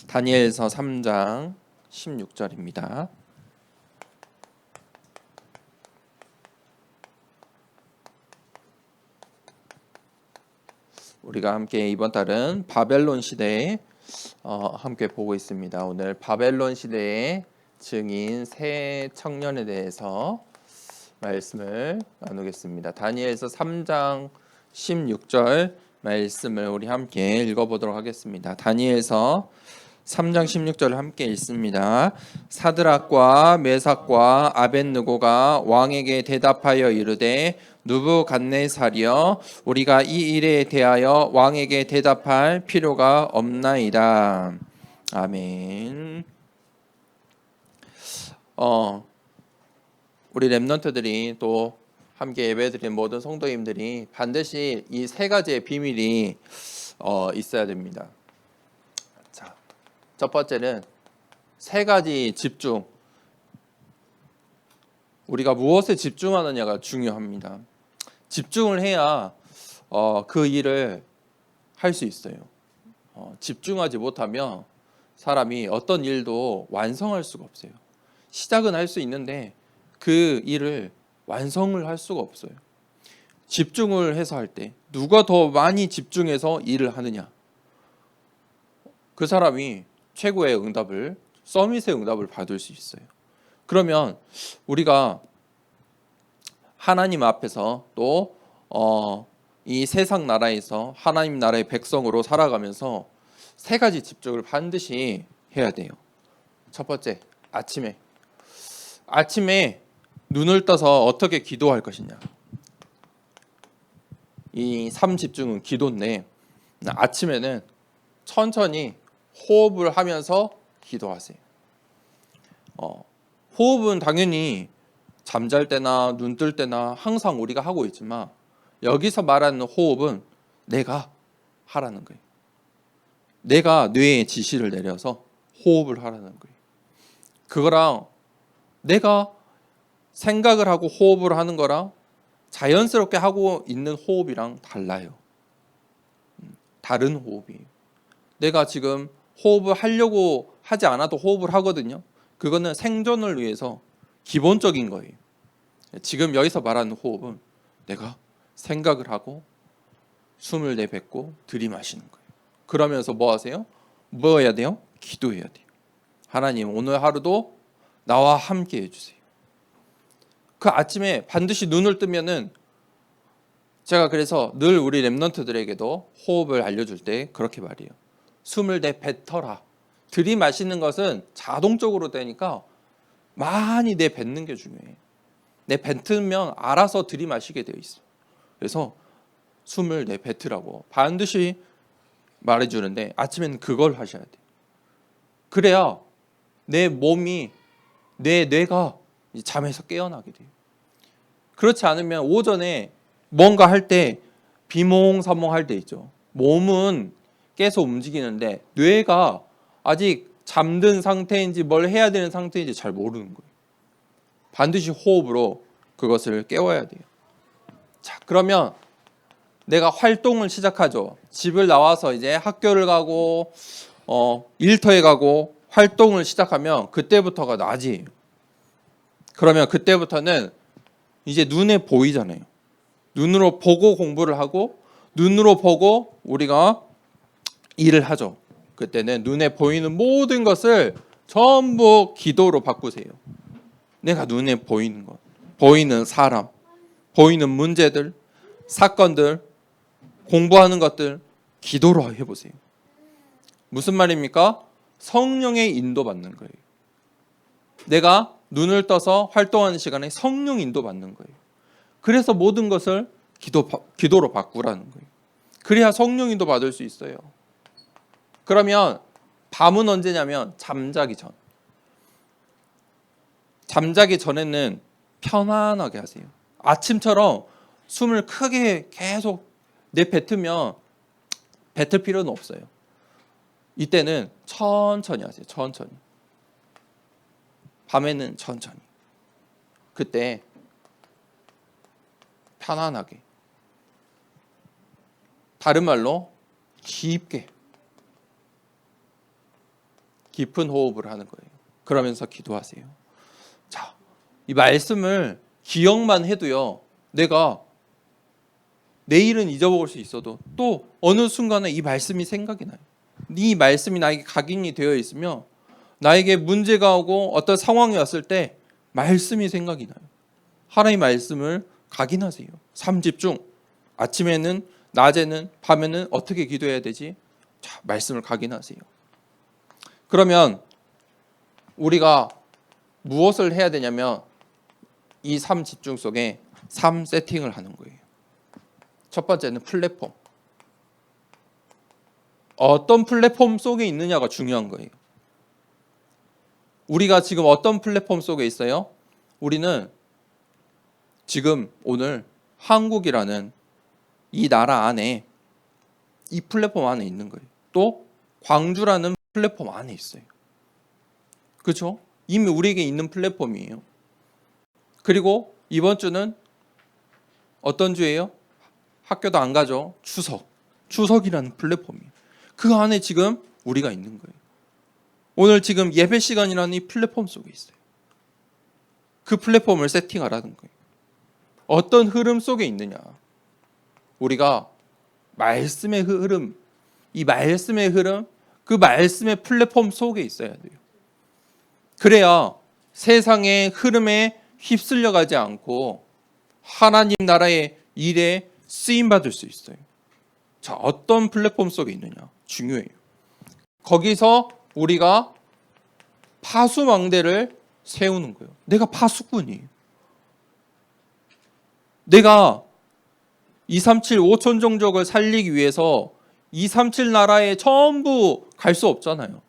다니엘서 3장 16절입니다. 우리가 함께 이번 달은 바벨론 시대에 함께 보고 있습니다. 오늘 바벨론 시대의 증인 세 청년에 대해서 말씀을 나누겠습니다. 다니엘서 3장 16절 말씀을 우리 함께 읽어보도록 하겠습니다. 다니엘서 3장 16절을 함께 읽습니다. 사드락과 메삭과 아벳느고가 왕에게 대답하여 이르되 느부갓네살이여, 우리가 이 일에 대하여 왕에게 대답할 필요가 없나이다. 아멘. 우리 렘넌트들이 또 함께 예배드린 모든 성도님들이 반드시 이 세 가지의 비밀이 있어야 됩니다. 자, 첫 번째는 세 가지 집중. 우리가 무엇에 집중하느냐가 중요합니다. 집중을 해야 그 일을 할 수 있어요. 집중하지 못하면 사람이 어떤 일도 완성할 수가 없어요. 시작은 할 수 있는데 그 일을 완성을 할 수가 없어요. 집중을 해서 할 때 누가 더 많이 집중해서 일을 하느냐, 그 사람이 최고의 응답을, 서밋의 응답을 받을 수 있어요. 그러면 우리가 하나님 앞에서 또 이 세상 나라에서 하나님 나라의 백성으로 살아가면서 세 가지 집중을 반드시 해야 돼요. 첫 번째, 아침에 눈을 떠서 어떻게 기도할 것이냐. 이 3집중은 기도인데, 아침에는 천천히 호흡을 하면서 기도하세요. 호흡은 당연히 잠잘 때나 눈 뜰 때나 항상 우리가 하고 있지만, 여기서 말하는 호흡은 내가 하라는 거예요. 내가 뇌에 지시를 내려서 호흡을 하라는 거예요. 그거랑 내가 생각을 하고 호흡을 하는 거랑 자연스럽게 하고 있는 호흡이랑 달라요. 다른 호흡이에요. 내가 지금 호흡을 하려고 하지 않아도 호흡을 하거든요. 그거는 생존을 위해서 기본적인 거예요. 지금 여기서 말하는 호흡은 내가 생각을 하고 숨을 내뱉고 들이마시는 거예요. 그러면서 뭐 하세요? 뭐 해야 돼요? 기도해야 돼요. 하나님, 오늘 하루도 나와 함께 해주세요. 그 아침에 반드시 눈을 뜨면은, 제가 그래서 늘 우리 렘넌트들에게도 호흡을 알려줄 때 그렇게 말해요. 숨을 내뱉어라. 들이마시는 것은 자동적으로 되니까 많이 내뱉는 게 중요해요. 내뱉으면 알아서 들이마시게 되어 있어. 그래서 숨을 내뱉으라고 반드시 말해주는데, 아침에는 그걸 하셔야 돼요. 그래야 내 몸이, 내 뇌가 잠에서 깨어나게 돼요. 그렇지 않으면 오전에 뭔가 할 때 비몽사몽할 때 있죠. 몸은 계속 움직이는데 뇌가 아직 잠든 상태인지 뭘 해야 되는 상태인지 잘 모르는 거예요. 반드시 호흡으로 그것을 깨워야 돼요. 자, 그러면 내가 활동을 시작하죠. 집을 나와서 이제 학교를 가고 일터에 가고 활동을 시작하면 그때부터가 낮이에요. 그러면 그때부터는 이제 눈에 보이잖아요. 눈으로 보고 공부를 하고 눈으로 보고 우리가 일을 하죠. 그때는 눈에 보이는 모든 것을 전부 기도로 바꾸세요. 내가 눈에 보이는 것, 보이는 사람, 보이는 문제들, 사건들, 공부하는 것들 기도로 해보세요. 무슨 말입니까? 성령의 인도받는 거예요. 내가 눈을 떠서 활동하는 시간에 성령 인도받는 거예요. 그래서 모든 것을 기도로 바꾸라는 거예요. 그래야 성령 인도 받을 수 있어요. 그러면 밤은 언제냐면 잠자기 전. 잠자기 전에는 편안하게 하세요. 아침처럼 숨을 크게 계속 내뱉으면 뱉을 필요는 없어요. 이때는 천천히 하세요. 천천히. 밤에는 천천히. 그때 편안하게. 다른 말로 깊게. 깊은 호흡을 하는 거예요. 그러면서 기도하세요. 자, 이 말씀을 기억만 해도요, 내가 내일은 잊어먹을 수 있어도 또 어느 순간에 이 말씀이 생각이 나요. 이 말씀이 나에게 각인이 되어 있으면 나에게 문제가 오고 어떤 상황이 왔을 때 말씀이 생각이 나요. 하나님의 말씀을 각인하세요. 삶 집중. 아침에는, 낮에는, 밤에는 어떻게 기도해야 되지? 자, 말씀을 각인하세요. 그러면 우리가 무엇을 해야 되냐면 이 삶 집중 속에 삶 세팅을 하는 거예요. 첫 번째는 플랫폼. 어떤 플랫폼 속에 있느냐가 중요한 거예요. 우리가 지금 어떤 플랫폼 속에 있어요? 우리는 지금 오늘 한국이라는 이 나라 안에 이 플랫폼 안에 있는 거예요. 또 광주라는 플랫폼 안에 있어요. 그렇죠? 이미 우리에게 있는 플랫폼이에요. 그리고 이번 주는 어떤 주예요? 학교도 안 가죠. 추석이라는 플랫폼이에요. 그 안에 지금 우리가 있는 거예요. 오늘 지금 예배 시간이라는 이 플랫폼 속에 있어요. 그 플랫폼을 세팅하라는 거예요. 어떤 흐름 속에 있느냐. 우리가 말씀의 흐름, 이 말씀의 흐름, 그 말씀의 플랫폼 속에 있어야 돼요. 그래야 세상의 흐름에 휩쓸려 가지 않고 하나님 나라의 일에 쓰임받을 수 있어요. 자, 어떤 플랫폼 속에 있느냐 중요해요. 거기서 우리가 파수망대를 세우는 거예요. 내가 파수꾼이에요. 내가 237 5천 종족을 살리기 위해서 237 나라에 전부 갈 수 없잖아요.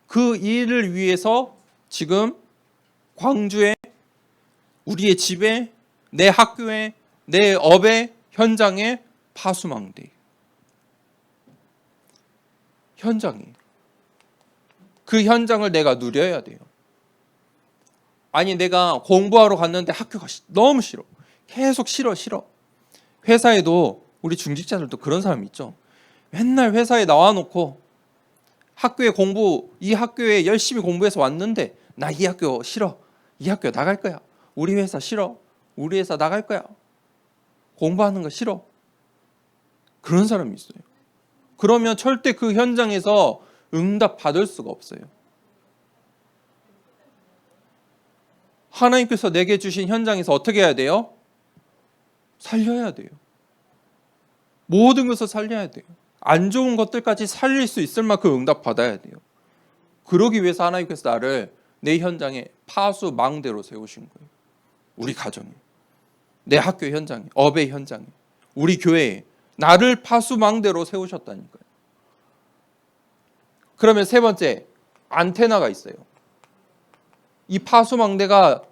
그 일을 위해서 지금 광주에, 우리의 집에, 내 학교에, 내 업의 현장에 파수망대. 현장이에요. 그 현장을 내가 누려야 돼요. 아니, 내가 공부하러 갔는데 학교가 너무 싫어. 계속 싫어. 회사에도 우리 중직자들도 그런 사람 있죠. 맨날 회사에 나와놓고 이 학교에 열심히 공부해서 왔는데 나 이 학교 싫어. 이 학교 나갈 거야. 우리 회사 싫어. 우리 회사 나갈 거야. 공부하는 거 싫어. 그런 사람이 있어요. 그러면 절대 그 현장에서 응답 받을 수가 없어요. 하나님께서 내게 주신 현장에서 어떻게 해야 돼요? 살려야 돼요. 모든 것을 살려야 돼요. 안 좋은 것들까지 살릴 수 있을 만큼 응답 받아야 돼요. 그러기 위해서 하나님께서 나를 내 현장에 파수망대로 세우신 거예요. 우리 가정에, 내 학교 현장에, 업의 현장에, 우리 교회에 나를 파수망대로 세우셨다니까요. 그러면 세 번째, 안테나가 있어요. 이 파수망대가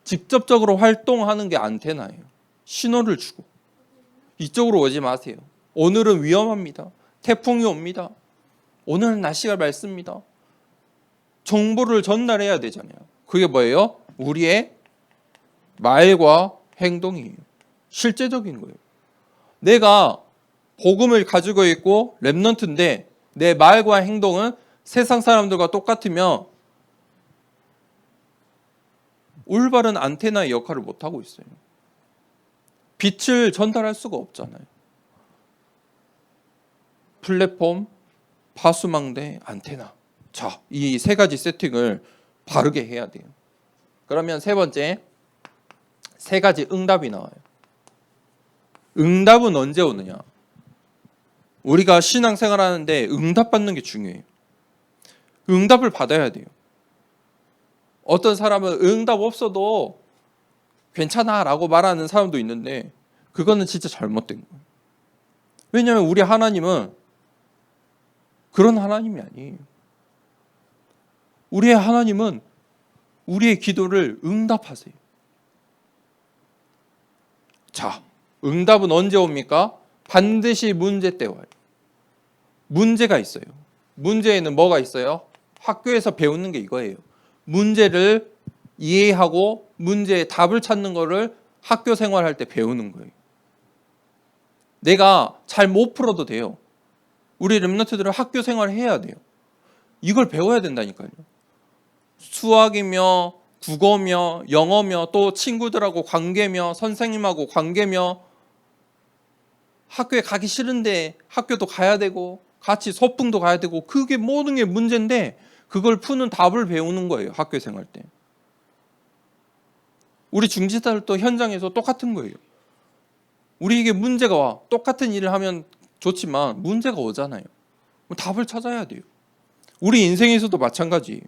직접적으로 활동하는 게 안테나예요. 신호를 주고 이쪽으로 오지 마세요. 오늘은 위험합니다. 태풍이 옵니다. 오늘은 날씨가 맑습니다. 정보를 전달해야 되잖아요. 그게 뭐예요? 우리의 말과 행동이에요. 실제적인 거예요. 내가 복음을 가지고 있고 렘넌트인데 내 말과 행동은 세상 사람들과 똑같으면 올바른 안테나의 역할을 못하고 있어요. 빛을 전달할 수가 없잖아요. 플랫폼, 파수망대, 안테나. 자, 이 세 가지 세팅을 바르게 해야 돼요. 그러면 세 번째, 세 가지 응답이 나와요. 응답은 언제 오느냐? 우리가 신앙생활 하는데 응답받는 게 중요해요. 응답을 받아야 돼요. 어떤 사람은 응답 없어도 괜찮아 라고 말하는 사람도 있는데 그거는 진짜 잘못된 거예요. 왜냐하면 우리 하나님은 그런 하나님이 아니에요. 우리의 하나님은 우리의 기도를 응답하세요. 자, 응답은 언제 옵니까? 반드시 문제 때 와요. 문제가 있어요. 문제에는 뭐가 있어요? 학교에서 배우는 게 이거예요. 문제를 이해하고 문제의 답을 찾는 거를 학교 생활할 때 배우는 거예요. 내가 잘 못 풀어도 돼요. 우리 렘넌트들은 학교 생활을 해야 돼요. 이걸 배워야 된다니까요. 수학이며 국어며 영어며 또 친구들하고 관계며 선생님하고 관계며 학교에 가기 싫은데 학교도 가야 되고 같이 소풍도 가야 되고 그게 모든 게 문제인데 그걸 푸는 답을 배우는 거예요. 학교 생활 때. 우리 중지자들도 현장에서 똑같은 거예요. 우리에게 문제가 와. 똑같은 일을 하면 좋지만 문제가 오잖아요. 답을 찾아야 돼요. 우리 인생에서도 마찬가지예요.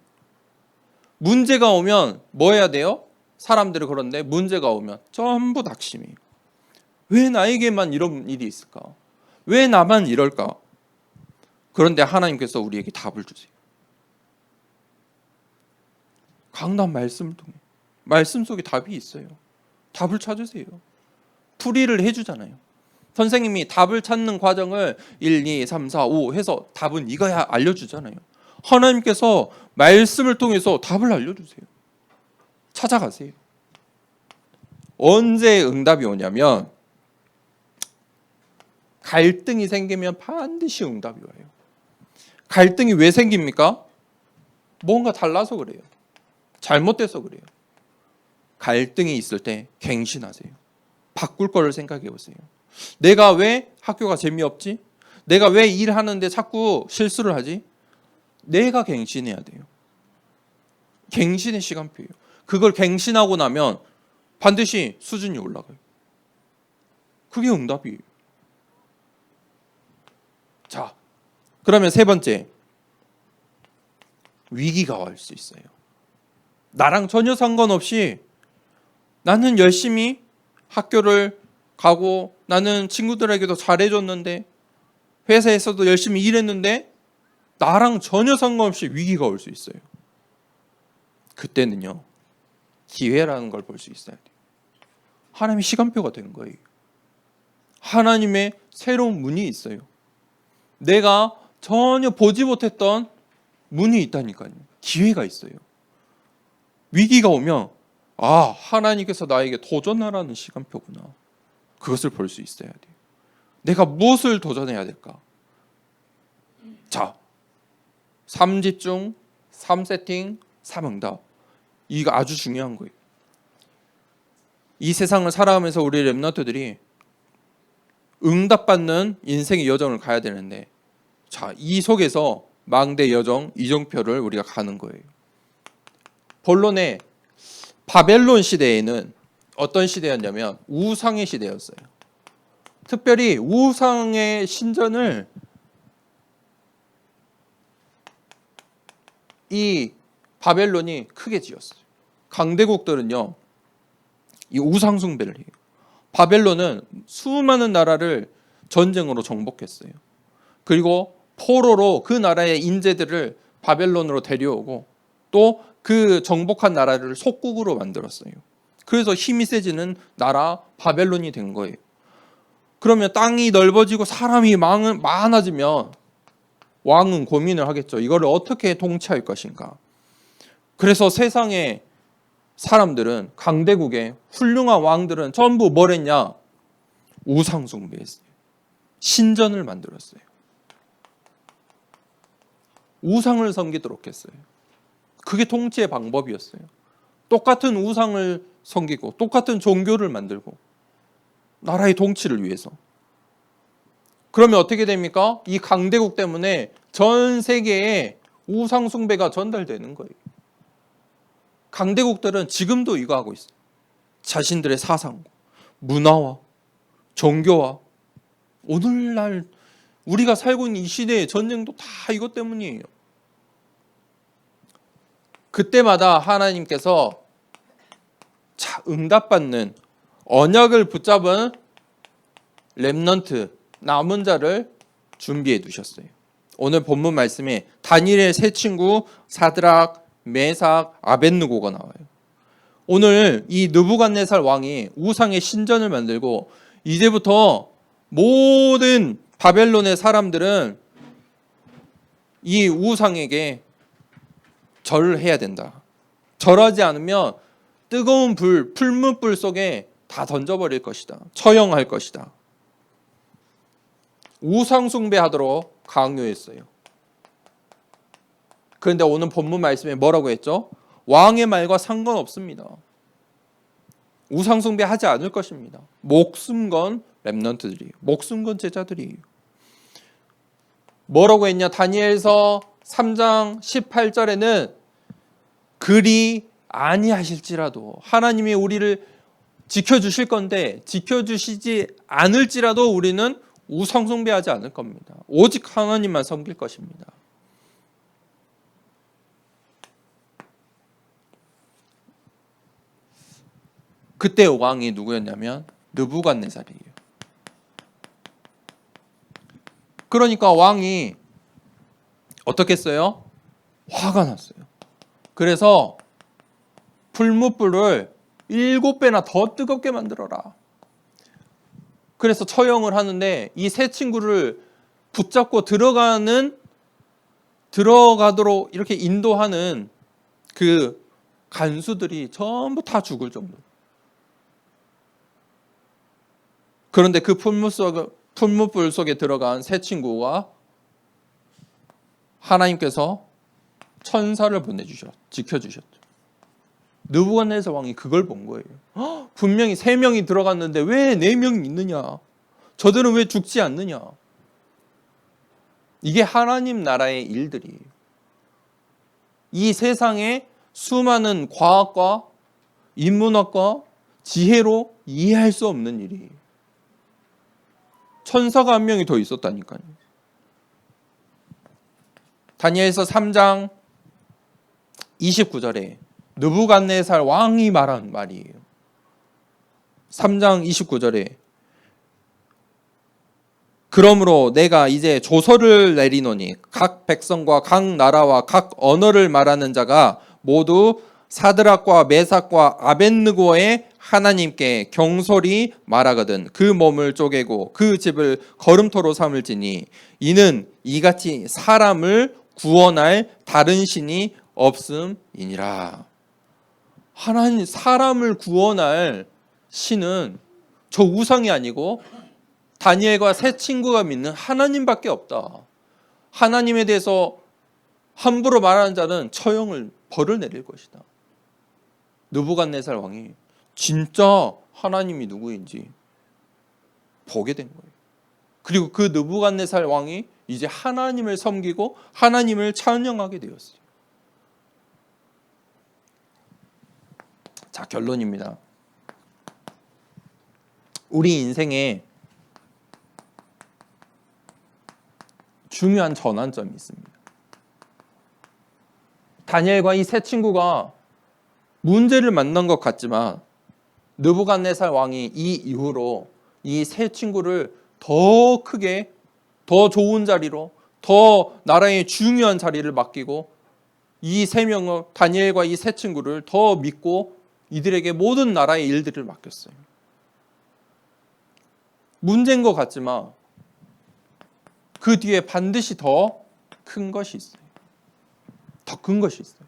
문제가 오면 뭐 해야 돼요? 사람들이 그런데 문제가 오면 전부 낙심이에요. 왜 나에게만 이런 일이 있을까? 왜 나만 이럴까? 그런데 하나님께서 우리에게 답을 주세요. 강단 말씀을 통해. 말씀 속에 답이 있어요. 답을 찾으세요. 풀이를 해주잖아요. 선생님이 답을 찾는 과정을 1, 2, 3, 4, 5 해서 답은 이거야 알려주잖아요. 하나님께서 말씀을 통해서 답을 알려주세요. 찾아가세요. 언제 응답이 오냐면 갈등이 생기면 반드시 응답이 와요. 갈등이 왜 생깁니까? 뭔가 달라서 그래요. 잘못돼서 그래요. 갈등이 있을 때 갱신하세요. 바꿀 거를 생각해 보세요. 내가 왜 학교가 재미없지? 내가 왜 일하는데 자꾸 실수를 하지? 내가 갱신해야 돼요. 갱신의 시간표예요. 그걸 갱신하고 나면 반드시 수준이 올라가요. 그게 응답이에요. 자, 그러면 세 번째, 위기가 올 수 있어요. 나랑 전혀 상관없이 나는 열심히 학교를 가고 나는 친구들에게도 잘해줬는데 회사에서도 열심히 일했는데 나랑 전혀 상관없이 위기가 올 수 있어요. 그때는요, 기회라는 걸 볼 수 있어야 돼요. 하나님의 시간표가 된 거예요. 하나님의 새로운 문이 있어요. 내가 전혀 보지 못했던 문이 있다니까요. 기회가 있어요. 위기가 오면 하나님께서 나에게 도전하라는 시간표구나. 그것을 볼 수 있어야 돼요. 내가 무엇을 도전해야 될까? 자, 3집중, 3세팅, 3응답. 이거 아주 중요한 거예요. 이 세상을 살아가면서 우리 렘넌트들이 응답받는 인생의 여정을 가야 되는데, 자, 이 속에서 망대 여정, 이정표를 우리가 가는 거예요. 본론에 바벨론 시대에는 어떤 시대였냐면 우상의 시대였어요. 특별히 우상의 신전을 이 바벨론이 크게 지었어요. 강대국들은요, 이 우상 숭배를 해요. 바벨론은 수많은 나라를 전쟁으로 정복했어요. 그리고 포로로 그 나라의 인재들을 바벨론으로 데려오고 또 그 정복한 나라를 속국으로 만들었어요. 그래서 힘이 세지는 나라 바벨론이 된 거예요. 그러면 땅이 넓어지고 사람이 많아지면 왕은 고민을 하겠죠. 이거를 어떻게 통치할 것인가. 그래서 세상의 사람들은, 강대국의 훌륭한 왕들은 전부 뭘 했냐? 우상 숭배했어요. 신전을 만들었어요. 우상을 섬기도록 했어요. 그게 통치의 방법이었어요. 똑같은 우상을 섬기고 똑같은 종교를 만들고 나라의 통치를 위해서. 그러면 어떻게 됩니까? 이 강대국 때문에 전 세계에 우상 숭배가 전달되는 거예요. 강대국들은 지금도 이거 하고 있어요. 자신들의 사상, 문화와 종교와 오늘날 우리가 살고 있는 이 시대의 전쟁도 다 이것 때문이에요. 그때마다 하나님께서 응답받는 언약을 붙잡은 렘넌트, 남은 자를 준비해 두셨어요. 오늘 본문 말씀에 다니엘의 세 친구 사드락, 메삭, 아벳느고가 나와요. 오늘 이 느부갓네살 왕이 우상의 신전을 만들고 이제부터 모든 바벨론의 사람들은 이 우상에게 절을 해야 된다. 절하지 않으면 뜨거운 풀문불 속에 다 던져버릴 것이다. 처형할 것이다. 우상 숭배하도록 강요했어요. 그런데 오늘 본문 말씀에 뭐라고 했죠? 왕의 말과 상관없습니다. 우상 숭배하지 않을 것입니다. 목숨 건 렘넌트들이에요. 목숨 건 제자들이에요. 뭐라고 했냐? 다니엘서 3장 18절에는 그리 아니하실지라도 하나님이 우리를 지켜주실 건데 지켜주시지 않을지라도 우리는 우상 숭배하지 않을 겁니다. 오직 하나님만 섬길 것입니다. 그때 왕이 누구였냐면 느부갓네살이에요. 그러니까 왕이 어떻게 했어요? 화가 났어요. 그래서 풀무불을 7배나 더 뜨겁게 만들어라. 그래서 처형을 하는데 이 세 친구를 붙잡고 들어가도록 이렇게 인도하는 그 간수들이 전부 다 죽을 정도. 그런데 그 풀무불 속에 들어간 세 친구가 하나님께서 천사를 보내주셨, 지켜주셨죠. 느부갓네살 왕이 그걸 본 거예요. 분명히 3명이 들어갔는데 왜 4명이 있느냐? 저들은 왜 죽지 않느냐? 이게 하나님 나라의 일들이에요. 이 세상에 수많은 과학과 인문학과 지혜로 이해할 수 없는 일이에요. 천사가 한 명이 더 있었다니까요. 다니엘서 3장 29절에 느부갓네살 왕이 말한 말이에요. 3장 29절에 그러므로 내가 이제 조서를 내리노니 각 백성과 각 나라와 각 언어를 말하는 자가 모두 사드락과 메삭과 아벳느고의 하나님께 경솔히 말하거든 그 몸을 쪼개고 그 집을 거름토로 삼을지니 이는 이같이 사람을 구원할 다른 신이 없음이니라. 하나님 사람을 구원할 신은 저 우상이 아니고 다니엘과 세 친구가 믿는 하나님밖에 없다. 하나님에 대해서 함부로 말하는 자는 처형을 벌을 내릴 것이다. 느부갓네살 왕이 진짜 하나님이 누구인지 보게 된 거예요. 그리고 그 느부갓네살 왕이 이제 하나님을 섬기고 하나님을 찬양하게 되었어요. 자, 결론입니다. 우리 인생에 중요한 전환점이 있습니다. 다니엘과 이 세 친구가 문제를 만난 것 같지만 느부갓네살 왕이 이 이후로 이 세 친구를 더 크게, 더 좋은 자리로, 더 나라의 중요한 자리를 맡기고 이 세 명을, 다니엘과 이 세 친구를 더 믿고 이들에게 모든 나라의 일들을 맡겼어요. 문제인 것 같지만 그 뒤에 반드시 더 큰 것이 있어요. 더 큰 것이 있어요.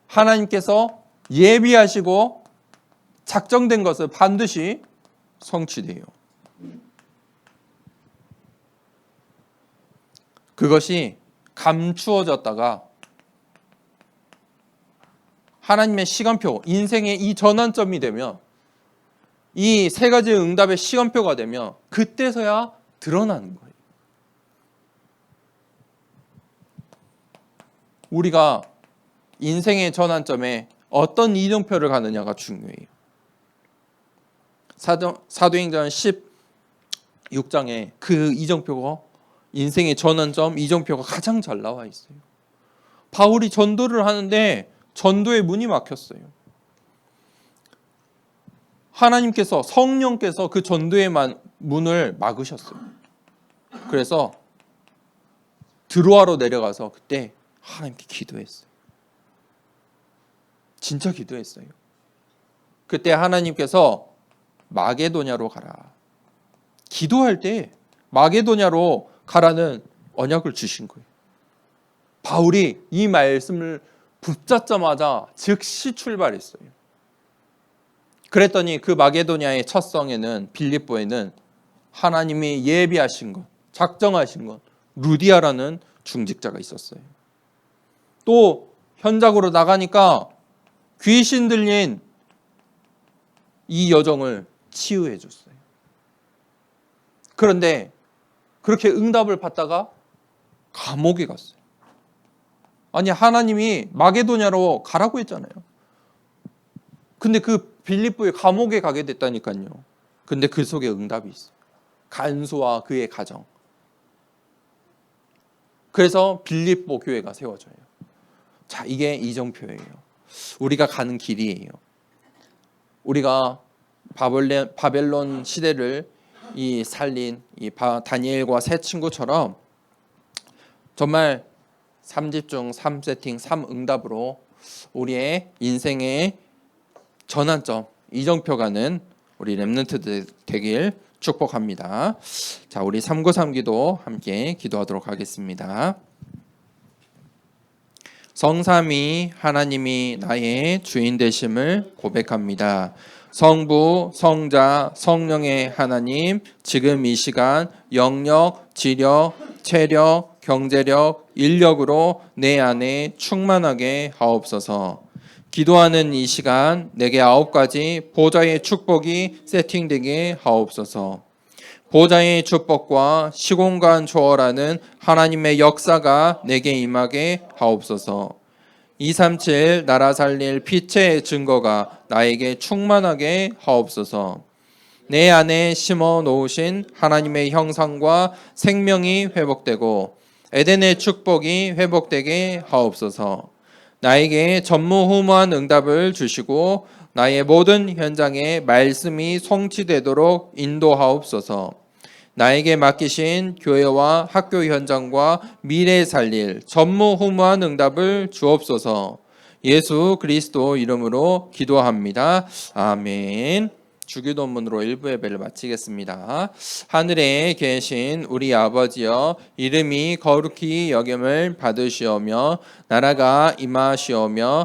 하나님께서 예비하시고 작정된 것을 반드시 성취돼요. 그것이 감추어졌다가 하나님의 시간표, 인생의 이 전환점이 되면 이 세 가지 응답의 시간표가 되면 그때서야 드러나는 거예요. 우리가 인생의 전환점에 어떤 이정표를 가느냐가 중요해요. 사도행전 16장에 그 이정표가 인생의 전환점 이정표가 가장 잘 나와 있어요. 바울이 전도를 하는데 전도의 문이 막혔어요. 하나님께서 성령께서 그 전도의 문을 막으셨어요. 그래서 드로아로 내려가서 그때 하나님께 기도했어요. 진짜 기도했어요. 그때 하나님께서 마게도냐로 가라. 기도할 때 마게도냐로 가라는 언약을 주신 거예요. 바울이 이 말씀을 붙잡자마자 즉시 출발했어요. 그랬더니 그 마게도냐의 첫 성에는 빌립보에는 하나님이 예비하신 것, 작정하신 것, 루디아라는 중직자가 있었어요. 또 현장으로 나가니까 귀신 들린 이 여정을 치유해 줬어요. 그런데 그렇게 응답을 받다가 감옥에 갔어요. 아니, 하나님이 마게도냐로 가라고 했잖아요. 근데 그 빌립보의 감옥에 가게 됐다니까요. 근데 그 속에 응답이 있어요. 간수와 그의 가정. 그래서 빌립보 교회가 세워져요. 자, 이게 이정표예요. 우리가 가는 길이에요. 우리가 바벨론 시대를 살린 다니엘과 세 친구처럼 정말 3집중 3세팅 3응답으로 우리의 인생의 전환점, 이정표 가는 우리 렘넌트 되길 축복합니다. 자, 우리 393 기도 함께 기도하도록 하겠습니다. 성삼위 하나님이 나의 주인 되심을 고백합니다. 성부, 성자, 성령의 하나님, 지금 이 시간 영력, 지력, 체력, 경제력, 인력으로 내 안에 충만하게 하옵소서. 기도하는 이 시간 내게 9가지 보좌의 축복이 세팅되게 하옵소서. 보좌의 축복과 시공간 초월하는 하나님의 역사가 내게 임하게 하옵소서. 237 나라 살릴 빛의 증거가 나에게 충만하게 하옵소서. 내 안에 심어 놓으신 하나님의 형상과 생명이 회복되고 에덴의 축복이 회복되게 하옵소서. 나에게 전무후무한 응답을 주시고 나의 모든 현장에 말씀이 성취되도록 인도하옵소서. 나에게 맡기신 교회와 학교 현장과 미래 살릴 전무후무한 응답을 주옵소서. 예수 그리스도 이름으로 기도합니다. 아멘. 주기도문으로 1부 예배를 마치겠습니다. 하늘에 계신 우리 아버지여, 이름이 거룩히 여김을 받으시오며 나라가 임하시오며